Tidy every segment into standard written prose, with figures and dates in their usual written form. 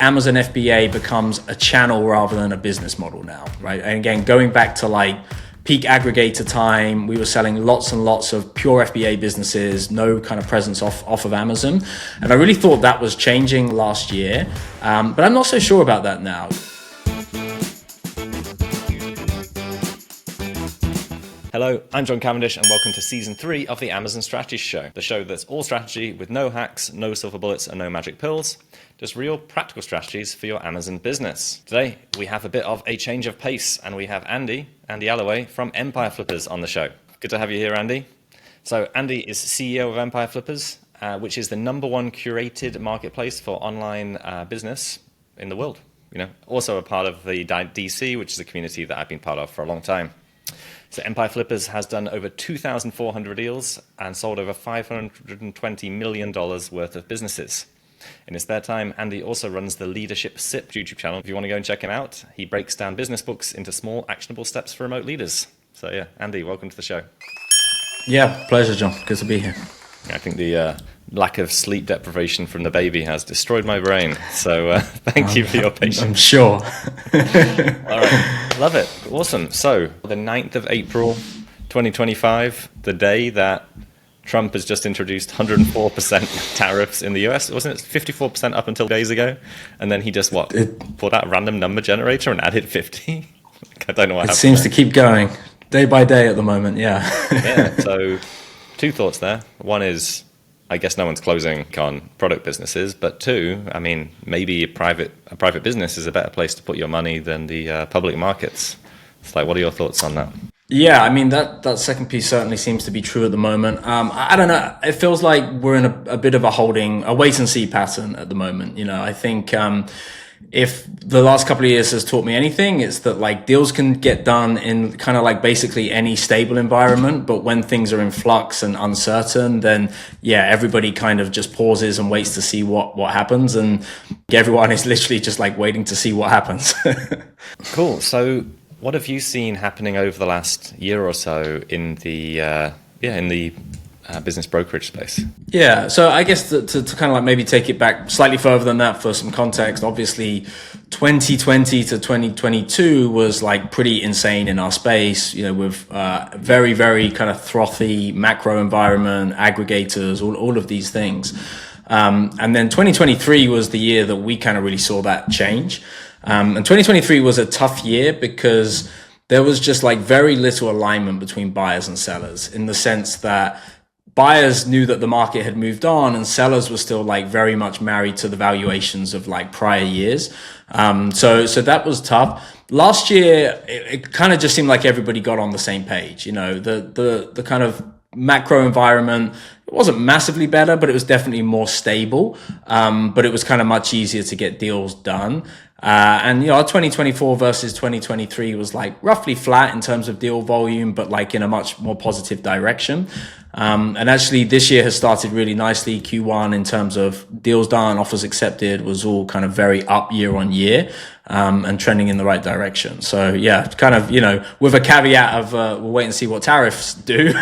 Amazon FBA becomes a channel rather than a business model now, right? And again, going back to like peak aggregator time, we were selling lots and lots of pure FBA businesses, no kind of presence off of Amazon. And I really thought that was changing last year, but I'm not so sure about that now. Hello, I'm John Cavendish and welcome to Season 3 of the Amazon Strategist Show, the show that's all strategy with no hacks, no silver bullets and no magic pills, just real practical strategies for your Amazon business. Today, we have a bit of a change of pace and we have Andy Alloway from Empire Flippers on the show. Good to have you here, Andy. So Andy is CEO of Empire Flippers, which is the #1 curated marketplace for online business in the world. You know, also a part of the DC, which is a community that I've been part of for a long time. So Empire Flippers has done over 2,400 deals and sold over $520 million worth of businesses. In his spare time, Andy also runs the Leadership SIP YouTube channel. If you want to go and check him out, he breaks down business books into small, actionable steps for remote leaders. So yeah, Andy, welcome to the show. Yeah, pleasure, John. Good to be here. I think the lack of sleep deprivation from the baby has destroyed my brain. So thank you for your patience. I'm sure. All right. Love it. Awesome. So the 9th of April, 2025, the day that Trump has just introduced 104% tariffs in the US, wasn't it 54% up until days ago? And then he just pulled out a random number generator and added 50? I don't know what happened. It seems to keep going day by day at the moment. Yeah. Yeah. So two thoughts there. One is, I guess no one's closing on product businesses, but two, I mean, maybe a private business is a better place to put your money than the public markets. It's like, what are your thoughts on that? Yeah, I mean, that second piece certainly seems to be true at the moment. I don't know. It feels like we're in a bit of a wait and see pattern at the moment. You know, I think, if the last couple of years has taught me anything, it's that like deals can get done in kind of like basically any stable environment. But when things are in flux and uncertain, then yeah, everybody kind of just pauses and waits to see what happens. And everyone is literally just like waiting to see what happens. Cool. So what have you seen happening over the last year or so in the business brokerage space? Yeah, so I guess to kind of like maybe take it back slightly further than that for some context, obviously 2020 to 2022 was like pretty insane in our space, you know, with very, very kind of frothy macro environment, aggregators, all of these things. And then 2023 was the year that we kind of really saw that change. And 2023 was a tough year because there was just like very little alignment between buyers and sellers, in the sense that buyers knew that the market had moved on and sellers were still like very much married to the valuations of like prior years. So that was tough. Last year, it kind of just seemed like everybody got on the same page. You know, the kind of macro environment, it wasn't massively better, but it was definitely more stable. But it was kind of much easier to get deals done. And, you know, 2024 versus 2023 was like roughly flat in terms of deal volume, but like in a much more positive direction. And actually this year has started really nicely. Q1 in terms of deals done, offers accepted was all kind of very up year on year, and trending in the right direction. So yeah, kind of, you know, with a caveat of, we'll wait and see what tariffs do,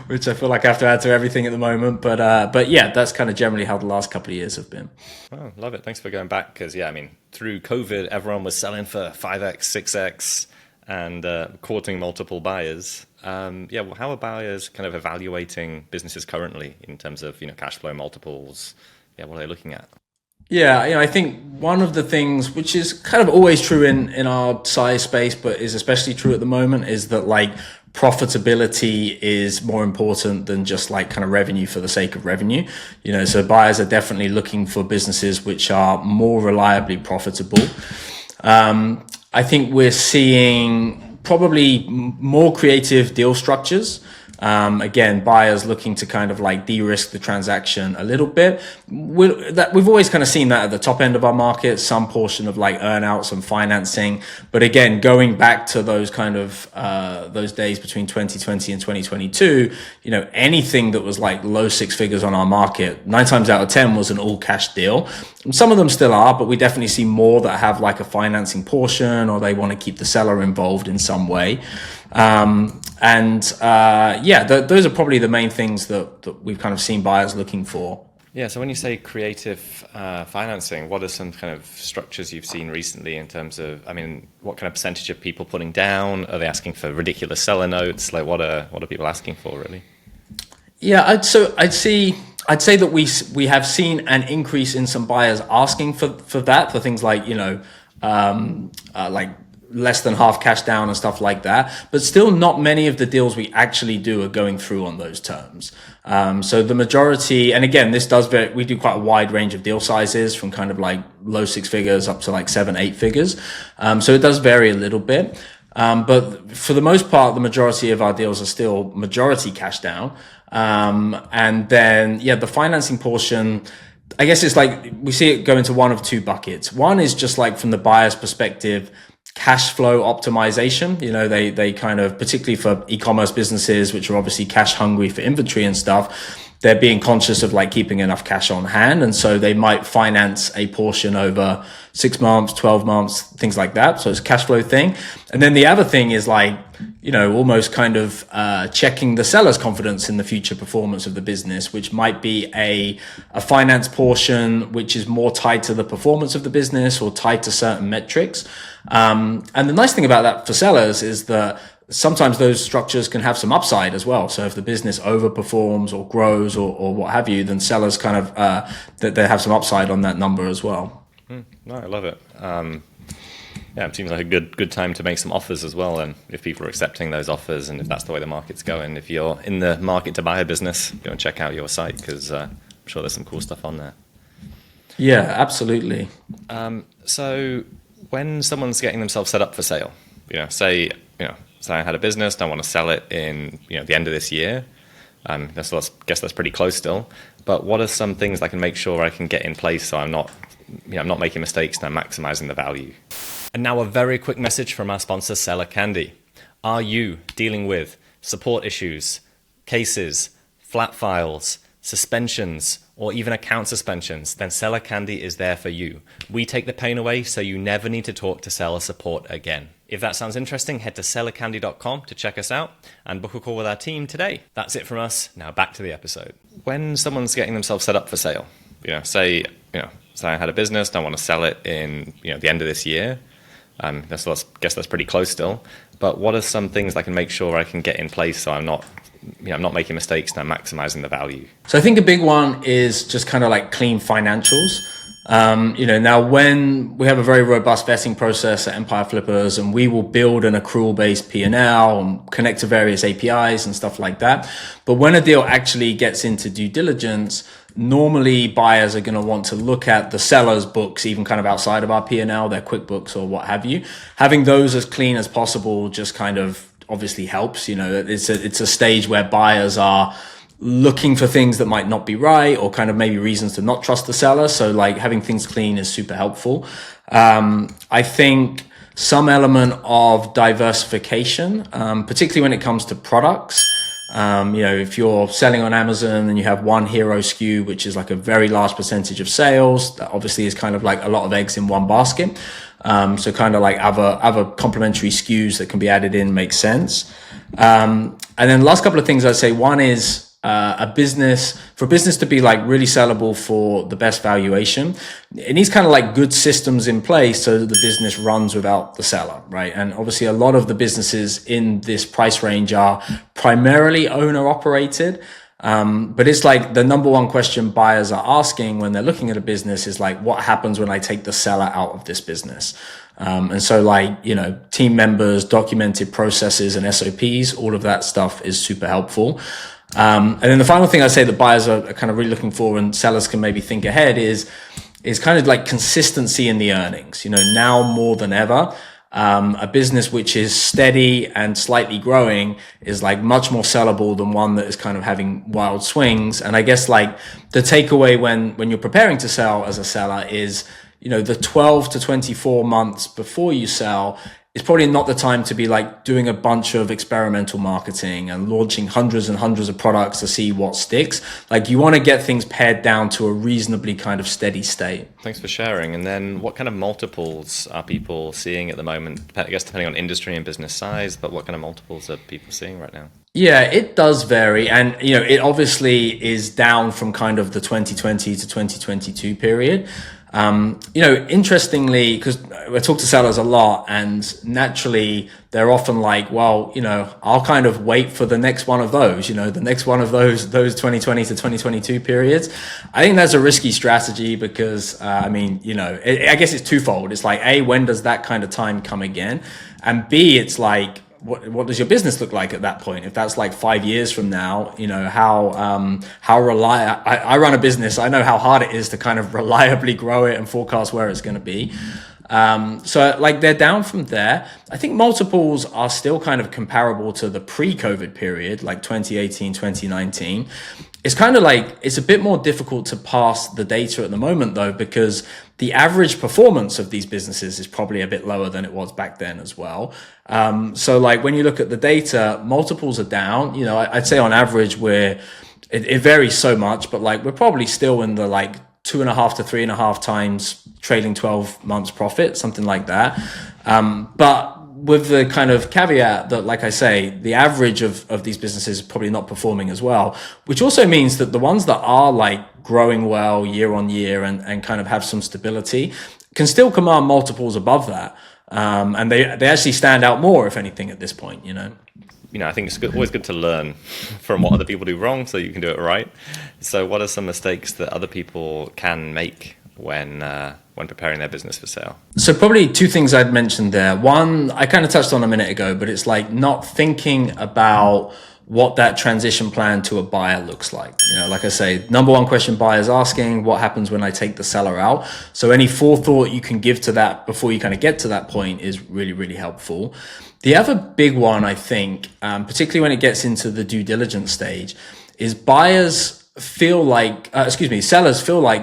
which I feel like I have to add to everything at the moment. But yeah, that's kind of generally how the last couple of years have been. Oh, love it. Thanks for going back. Cause yeah, I mean, through COVID, everyone was selling for 5x, 6x and, courting multiple buyers. Well, how are buyers kind of evaluating businesses currently in terms of, you know, cash flow multiples? Yeah, what are they looking at? Yeah, you know, I think one of the things which is kind of always true in our size space, but is especially true at the moment, is that like profitability is more important than just like kind of revenue for the sake of revenue. You know, so buyers are definitely looking for businesses which are more reliably profitable. I think we're seeing probably more creative deal structures. Again, buyers looking to kind of like de-risk the transaction a little bit. We've always kind of seen that at the top end of our market, some portion of like earnouts and financing. But again, going back to those kind of, those days between 2020 and 2022, you know, anything that was like low six figures on our market, 9 times out of 10 was an all cash deal. And some of them still are, but we definitely see more that have like a financing portion, or they want to keep the seller involved in some way. Those are probably the main things that we've kind of seen buyers looking for. Yeah, so when you say creative financing, what are some kind of structures you've seen recently in terms of, I mean, what kind of percentage of people putting down? Are they asking for ridiculous seller notes? Like, what are people asking for, really? Yeah, I'd say that we have seen an increase in some buyers asking for that, for things like, like less than half cash down and stuff like that. But still, not many of the deals we actually do are going through on those terms. So the majority, and again, this does vary. We do quite a wide range of deal sizes, from kind of like low six figures up to like 7-8 figures. So it does vary a little bit. But for the most part, the majority of our deals are still majority cash down. And then, yeah, the financing portion, I guess it's like we see it go into one of two buckets. One is just like from the buyer's perspective, cash flow optimization. They kind of, particularly for e-commerce businesses, which are obviously cash hungry for inventory and stuff, they're being conscious of like keeping enough cash on hand. And so they might finance a portion over 6 months, 12 months, things like that. So it's a cash flow thing. And then the other thing is like, almost kind of checking the seller's confidence in the future performance of the business, which might be a finance portion, which is more tied to the performance of the business or tied to certain metrics. And the nice thing about that for sellers is that sometimes those structures can have some upside as well. So if the business overperforms or grows or what have you, then sellers kind of, that they have some upside on that number as well. No, I love it. Yeah, it seems like a good time to make some offers as well. And if people are accepting those offers, and if that's the way the market's going, if you're in the market to buy a business, go and check out your site, because I'm sure there's some cool stuff on there. Yeah, absolutely. So when someone's getting themselves set up for sale, say I had a business, and I want to sell it in the end of this year. I guess that's pretty close still. But what are some things I can make sure I can get in place so I'm not making mistakes and I'm maximizing the value? And now a very quick message from our sponsor, Seller Candy. Are you dealing with support issues, cases, flat files, suspensions, or even account suspensions? Then Seller Candy is there for you. We take the pain away so you never need to talk to seller support again. If that sounds interesting, head to sellercandy.com to check us out and book a call with our team today. That's it from us. Now back to the episode. When someone's getting themselves set up for sale, say I had a business, and I want to sell it in the end of this year. I guess that's pretty close still. But what are some things I can make sure I can get in place so I'm not making mistakes and I'm maximizing the value? So I think a big one is just kind of like clean financials. Now when we have a very robust vetting process at Empire Flippers, and we will build an accrual-based P&L and connect to various APIs and stuff like that. But when a deal actually gets into due diligence, normally buyers are going to want to look at the seller's books, even kind of outside of our P&L, their QuickBooks or what have you. Having those as clean as possible just kind of obviously helps. It's a stage where buyers are looking for things that might not be right, or kind of maybe reasons to not trust the seller. So like having things clean is super helpful. I think some element of diversification, particularly when it comes to products. If you're selling on Amazon and you have one hero SKU, which is like a very large percentage of sales, that obviously is kind of like a lot of eggs in one basket. So kind of like other complementary SKUs that can be added in makes sense. And then the last couple of things I'd say, one is, for a business to be like really sellable for the best valuation, it needs kind of like good systems in place so that the business runs without the seller, right? And obviously a lot of the businesses in this price range are primarily owner operated. But it's like the number one question buyers are asking when they're looking at a business is like, what happens when I take the seller out of this business? And so like, team members, documented processes and SOPs, all of that stuff is super helpful. And then the final thing I say that buyers are kind of really looking for, and sellers can maybe think ahead, is kind of like consistency in the earnings. Now more than ever, a business which is steady and slightly growing is like much more sellable than one that is kind of having wild swings. And I guess like the takeaway when you're preparing to sell as a seller is, the 12 to 24 months before you sell is probably not the time to be like doing a bunch of experimental marketing and launching hundreds and hundreds of products to see what sticks. Like you want to get things pared down to a reasonably kind of steady state. Thanks for sharing. And then what kind of multiples are people seeing at the moment? I guess depending on industry and business size, but what kind of multiples are people seeing right now? Yeah, it does vary. And, it obviously is down from kind of the 2020 to 2022 period. Interestingly, because I talk to sellers a lot, and naturally they're often like, well, I'll kind of wait for the next one of those, the next one of those 2020 to 2022 periods. I think that's a risky strategy because, I guess it's twofold. It's like, A, when does that kind of time come again? And B, it's like, what does your business look like at that point? If that's like 5 years from now, how reliable, I run a business. I know how hard it is to kind of reliably grow it and forecast where it's going to be. So like they're down from there. I think multiples are still kind of comparable to the pre-COVID period, like 2018, 2019. It's kind of like, it's a bit more difficult to pass the data at the moment though, because the average performance of these businesses is probably a bit lower than it was back then as well. So like when you look at the data, multiples are down. I'd say on average it varies so much, but like we're probably still in the like 2.5 to 3.5 times trailing 12 months profit, something like that. But with the kind of caveat that, like I say, the average of these businesses is probably not performing as well, which also means that the ones that are like growing well year on year and kind of have some stability can still command multiples above that. And they actually stand out more, if anything, at this point, I think it's always good to learn from what other people do wrong so you can do it right. So what are some mistakes that other people can make when preparing their business for sale? So probably two things I'd mentioned there. One, I kind of touched on a minute ago, but it's like not thinking about what that transition plan to a buyer looks like. Like I say, number one question buyers asking, what happens when I take the seller out? So any forethought you can give to that before you kind of get to that point is really, really helpful. The other big one, I think, particularly when it gets into the due diligence stage, is sellers feel like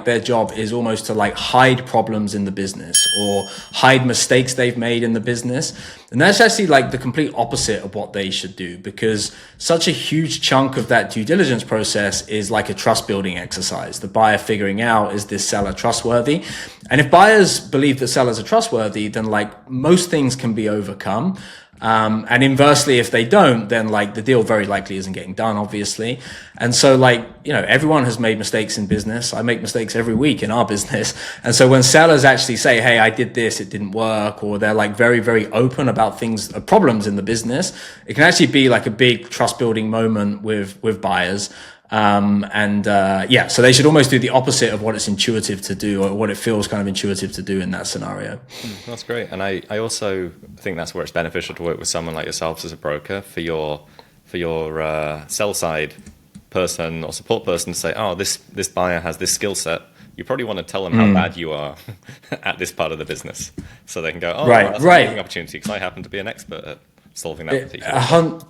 their job is almost to like hide problems in the business or hide mistakes they've made in the business. And that's actually like the complete opposite of what they should do, because such a huge chunk of that due diligence process is like a trust building exercise. The buyer figuring out, is this seller trustworthy? And if buyers believe that sellers are trustworthy, then like most things can be overcome. And inversely, if they don't, then like the deal very likely isn't getting done, obviously. And so like, everyone has made mistakes in business. I make mistakes every week in our business. And so when sellers actually say, hey, I did this, it didn't work, or they're like very, very open about problems in the business, it can actually be like a big trust building moment with buyers. So they should almost do the opposite of what it's intuitive to do, or what it feels kind of intuitive to do in that scenario. That's great. And I also think that's where it's beneficial to work with someone like yourself as a broker for your sell side person or support person to say, oh, this buyer has this skill set. You probably want to tell them how bad you are at this part of the business, so they can go, oh, that's a learning opportunity because I happen to be an expert at solving that particular problem.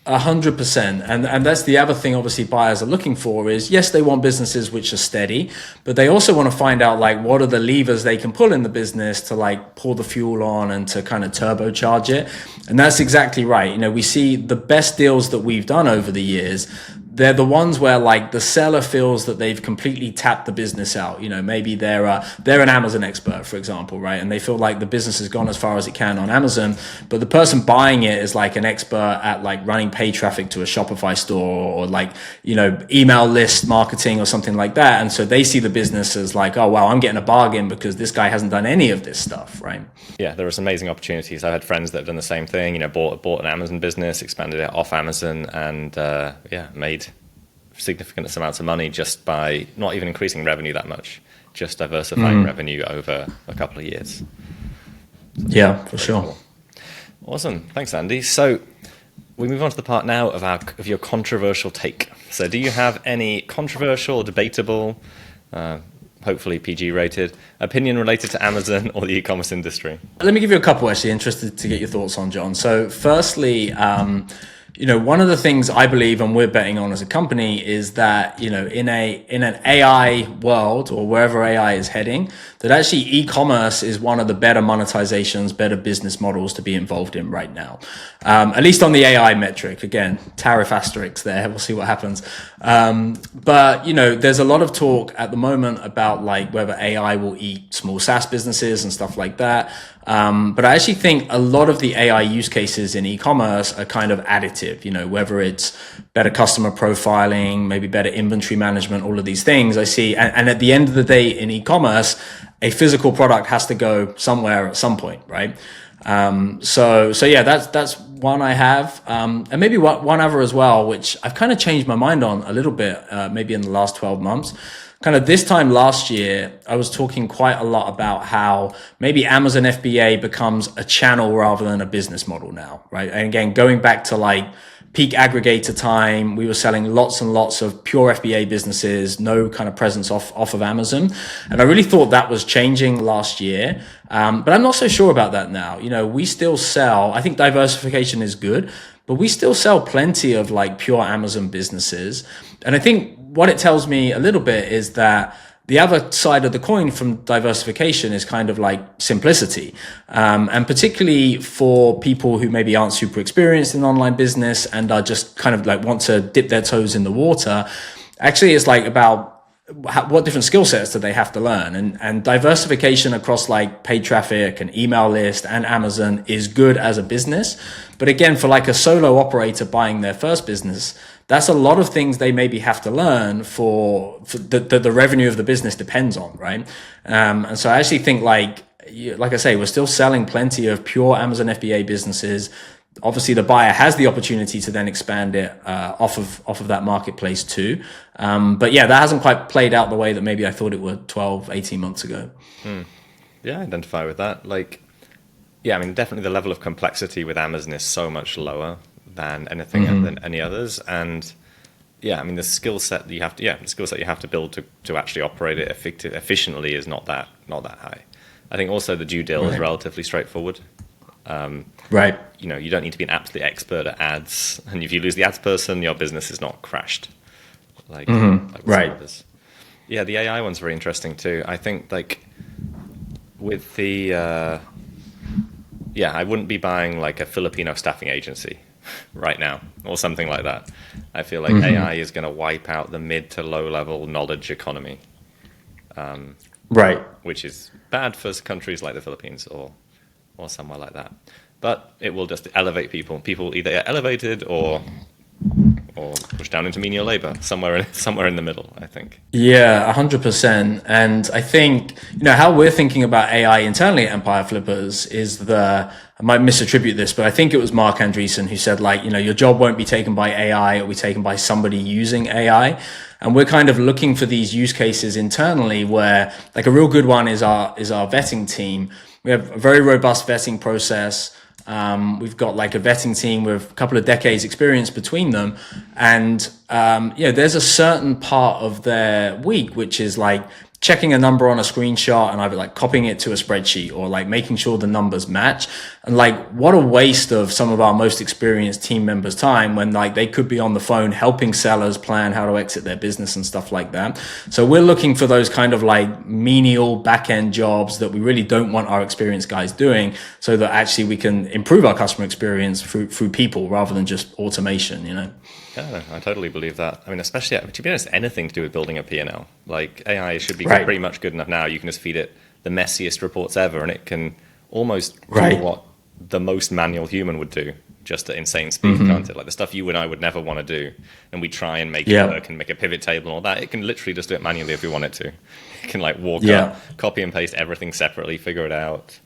100%. And that's the other thing obviously buyers are looking for is, yes, they want businesses which are steady, but they also want to find out like what are the levers they can pull in the business to like pour the fuel on and to kind of turbocharge it. And that's exactly right. We see the best deals that we've done over the years, they're the ones where like the seller feels that they've completely tapped the business out. Maybe they're an Amazon expert, for example, right? And they feel like the business has gone as far as it can on Amazon, but the person buying it is like an expert at like running paid traffic to a Shopify store or like, email list marketing or something like that. And so they see the business as like, oh, wow, I'm getting a bargain because this guy hasn't done any of this stuff, right? Yeah, there are some amazing opportunities. I've had friends that have done the same thing, bought an Amazon business, expanded it off Amazon, and made significant amounts of money just by not even increasing revenue that much, just diversifying revenue over a couple of years. So for sure. Cool. Awesome. Thanks, Andy. So we move on to the part now of your controversial take. So do you have any controversial, debatable, hopefully PG rated, opinion related to Amazon or the e-commerce industry? Let me give you a couple, actually, interested to get your thoughts on, John. So firstly, one of the things I believe and we're betting on as a company is that, in an AI world or wherever AI is heading, that actually e-commerce is one of the better monetizations, better business models to be involved in right now. At least on the AI metric. Again, tariff asterisks there. We'll see what happens. But there's a lot of talk at the moment about like whether AI will eat small SaaS businesses and stuff like that. But I actually think a lot of the AI use cases in e-commerce are kind of additive. effective, whether it's better customer profiling, maybe better inventory management, all of these things I see. And at the end of the day in e-commerce, a physical product has to go somewhere at some point, right? So yeah, that's one I have. And maybe one other as well, which I've kind of changed my mind on a little bit, maybe in the last 12 months. Kind of this time last year, I was talking quite a lot about how maybe Amazon FBA becomes a channel rather than a business model now, right? And again, going back to like peak aggregator time, we were selling lots and lots of pure FBA businesses, no kind of presence off of Amazon. And I really thought that was changing last year. But I'm not so sure about that now. We still sell, I think diversification is good, but we still sell plenty of like pure Amazon businesses. And I think what it tells me a little bit is that the other side of the coin from diversification is kind of like simplicity. And particularly for people who maybe aren't super experienced in online business and are just kind of like want to dip their toes in the water, actually it's like about what different skill sets do they have to learn, and diversification across like paid traffic and email list and Amazon is good as a business. But again, for like a solo operator buying their first business, that's a lot of things they maybe have to learn for the revenue of the business depends on, right? And so I actually think like I say, we're still selling plenty of pure Amazon FBA businesses. Obviously, the buyer has the opportunity to then expand it off of that marketplace too. But yeah, that hasn't quite played out the way that maybe I thought it would 12, 18 months ago. Yeah, I identify with that. Like, yeah, I mean, definitely the level of complexity with Amazon is so much lower than anything than any others. And yeah, I mean, the skill set that you have to build to actually operate it efficiently is not that high. I think also the due diligence is relatively straightforward. Right. You don't need to be an absolute expert at ads, and if you lose the ads person, your business is not crashed. Like right. Yeah, the AI one's very interesting too. I think like with the I wouldn't be buying like a Filipino staffing agency right now or something like that. I feel like AI is going to wipe out the mid to low level knowledge economy. Right. Which is bad for countries like the Philippines or somewhere like that. But it will just elevate people. People either get elevated or pushed down into menial labor, somewhere in the middle, I think. Yeah, 100%. And I think, how we're thinking about AI internally at Empire Flippers is I might misattribute this, but I think it was Mark Andreessen who said like, your job won't be taken by AI, it'll be taken by somebody using AI. And we're kind of looking for these use cases internally where like a real good one is our vetting team. We have a very robust vetting process. We've got like a vetting team with a couple of decades experience between them. And, there's a certain part of their week, which is like checking a number on a screenshot and either like copying it to a spreadsheet or like making sure the numbers match. And like, what a waste of some of our most experienced team members' time when like they could be on the phone helping sellers plan how to exit their business and stuff like that. So we're looking for those kind of like menial back-end jobs that we really don't want our experienced guys doing, so that actually we can improve our customer experience through people rather than just automation, Yeah, I totally believe that. I mean, especially, to be honest, anything to do with building a P&L. Like, AI should be pretty much good enough now. You can just feed it the messiest reports ever, and it can almost do what the most manual human would do, just at insane speed, can't it? Like, the stuff you and I would never want to do, and we try and make it work and make a pivot table and all that, it can literally just do it manually if we want it to. It can, like, walk up, copy and paste everything separately, figure it out.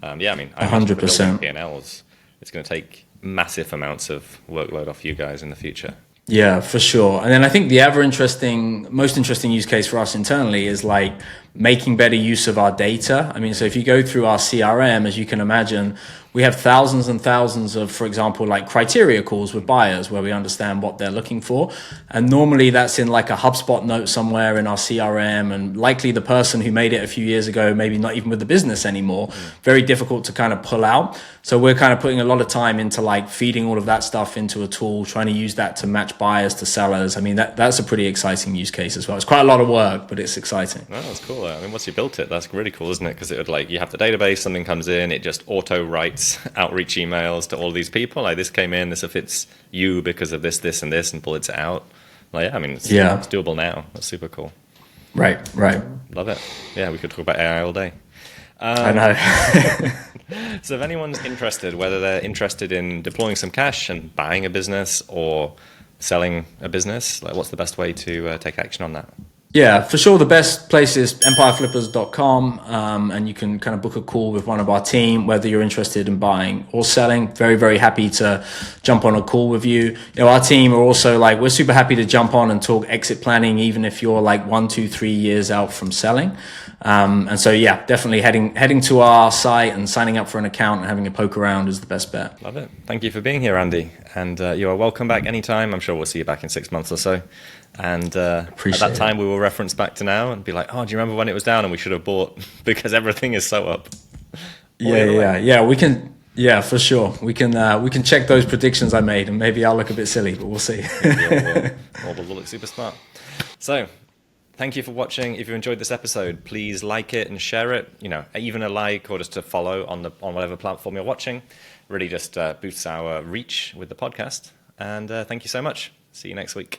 I mean, 100%. P&Ls, it's going to take massive amounts of workload off you guys in the future. Yeah, for sure. And then I think the other most interesting use case for us internally is like making better use of our data. I mean, so if you go through our CRM, as you can imagine, we have thousands and thousands of, for example, like criteria calls with buyers where we understand what they're looking for. And normally that's in like a HubSpot note somewhere in our CRM, and likely the person who made it a few years ago, maybe not even with the business anymore, very difficult to kind of pull out. So we're kind of putting a lot of time into like feeding all of that stuff into a tool, trying to use that to match buyers to sellers. I mean, that's a pretty exciting use case as well. It's quite a lot of work, but it's exciting. Oh, that's cool. I mean, once you built it, that's really cool, isn't it? Because it would like, you have the database, something comes in, it just auto writes outreach emails to all these people. Like, this came in, this fits you because of this, this, and this, and bullets it out. Like, yeah, I mean, it's doable now. That's super cool. Right. Love it. Yeah, we could talk about AI all day. I know. So if anyone's interested, whether they're interested in deploying some cash and buying a business or selling a business, like what's the best way to take action on that? Yeah, for sure. The best place is empireflippers.com, and you can kind of book a call with one of our team, whether you're interested in buying or selling. Very, very happy to jump on a call with you. You know, our team are also like, we're super happy to jump on and talk exit planning, even if you're like 1, 2, 3 years out from selling. And so, yeah, definitely heading to our site and signing up for an account and having a poke around is the best bet. Love it. Thank you for being here, Andy. And you are welcome back anytime. I'm sure we'll see you back in 6 months or so. And at that time, we will reference back to now and be like, oh, do you remember when it was down and we should have bought because everything is so up? Yeah. We can. Yeah, for sure. We can check those predictions I made, and maybe I'll look a bit silly, but we'll see. Or we'll look super smart. So, thank you for watching. If you enjoyed this episode, please like it and share it. You know, even a like or just a follow on whatever platform you're watching really just boosts our reach with the podcast. And thank you so much. See you next week.